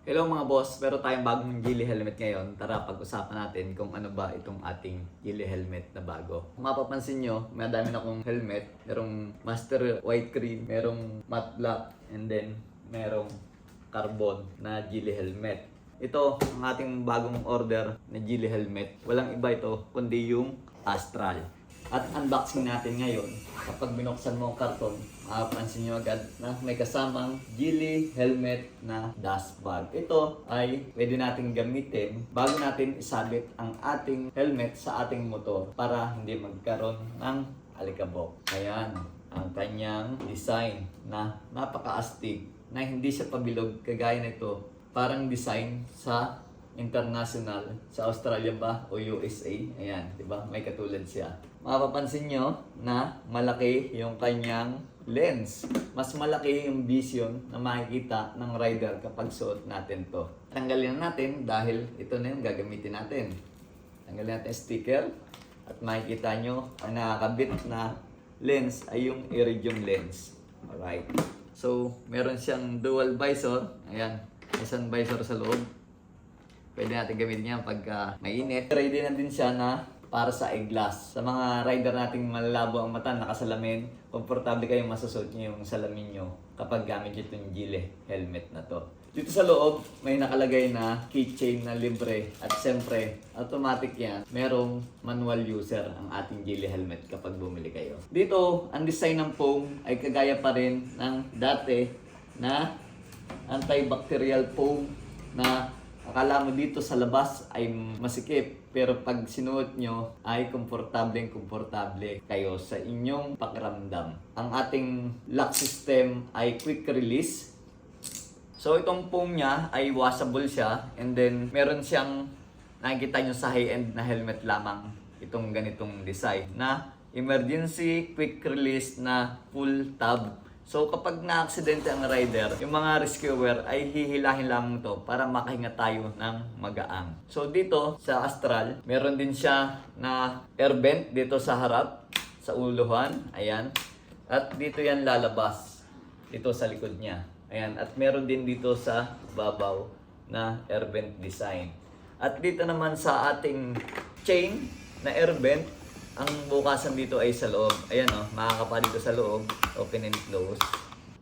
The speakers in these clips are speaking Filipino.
Hello mga boss, meron tayong bagong Geely helmet ngayon. Tara pag-usapan natin kung ano ba itong ating Geely helmet na bago. Kung mapapansin nyo, may dami na akong helmet. Merong master white cream, merong matte black, and then merong carbon na Geely helmet. Ito ang ating bagong order na Geely helmet. Walang iba ito kundi yung Astral. At unboxing natin ngayon, kapag binuksan mo ang karton, mapapansin nyo agad na may kasamang Geely helmet na dust bag. Ito ay pwede natin gamitin bago natin isabit ang ating helmet sa ating motor para hindi magkaroon ng alikabok. Ayan ang kanyang design na napaka-astig, na hindi siya pabilog kagaya nito. Parang design sa international, sa Australia ba o USA. Ayan, di ba? May katulad siya. Mapapansin nyo na malaki yung kanyang lens. Mas malaki yung vision na makikita ng rider kapag suot natin to. Tanggalin natin dahil ito na yung gagamitin natin. Tanggalin natin sticker at makikita nyo ang nakakabit na lens ay yung iridium lens. Alright. So, meron siyang dual visor. Ayan, isang visor sa loob. Pwede natin gamitin yan pagka mainit. Ready na din siya na para sa eyeglass. Sa mga rider nating malalabo ang mata, nakasalamin, komportable kayong masusuot nyo yung salamin nyo kapag gamit itong Geely helmet na to. Dito sa loob, may nakalagay na keychain na libre at siyempre, automatic yan. Merong manual user ang ating Geely helmet kapag bumili kayo. Dito, ang design ng foam ay kagaya pa rin ng dati na antibacterial foam na akala mo dito sa labas ay masikip, pero pag sinuot nyo ay komportable kayo sa inyong pakiramdam. Ang ating lock system ay quick release. So itong foam niya ay washable siya, and then meron siyang, nakikita nyo sa high-end na helmet lamang itong ganitong design na emergency quick release na full tab. So kapag na-aksidente ang rider, yung mga rescuer ay hihilahin lamang to para makahinga tayo ng magaang. So dito sa Astral, meron din siya na air vent dito sa harap, sa uluhan, ayan. At dito yan lalabas, dito sa likod niya. Ayan, at meron din dito sa babaw na air vent design. At dito naman sa ating chain na air vent, ang bukasan dito ay sa loob. Ayan o, makakapa dito sa loob. Open and close.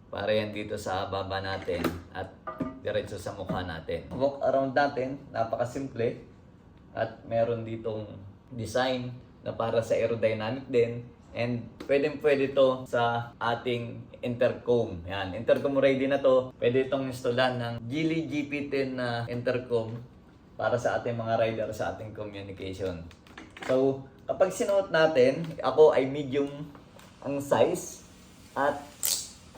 Para yan dito sa baba natin. At diretso sa mukha natin. Walk around natin, napakasimple. At meron ditong design na para sa aerodynamic din. And pwede to sa ating intercom. Yan, intercom ready na to. Pwede itong installan ng Geely GP10 na intercom para sa ating mga rider, sa ating communication. So, kapag sinuot natin, ako ay medium ang size. At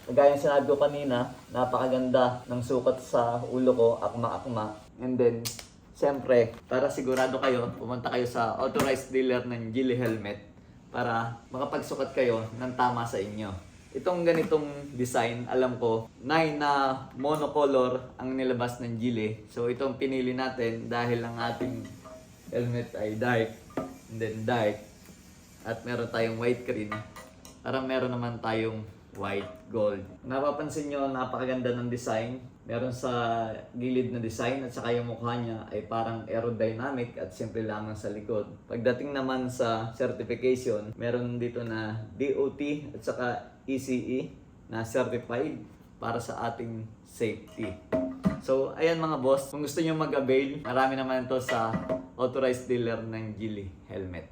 kagaya ng sinabi ko kanina, napakaganda ng sukat sa ulo ko, akma-akma. And then, siyempre, para sigurado kayo, pumunta kayo sa authorized dealer ng Geely helmet para makapagsukat kayo ng tama sa inyo. Itong ganitong design, alam ko, na monocolor ang nilabas ng Geely. So, itong pinili natin dahil ang ating helmet ay dark, and then dark, at meron tayong white cream, parang meron naman tayong white gold. Napapansin nyo, napakaganda ng design. Meron sa gilid na design at saka yung mukha niya ay parang aerodynamic at simple lamang sa likod. Pagdating naman sa certification, meron dito na DOT at saka ECE na certified para sa ating safety. So, ayan mga boss, kung gusto nyo mag-avail, marami naman ito sa authorized dealer ng Geely helmet.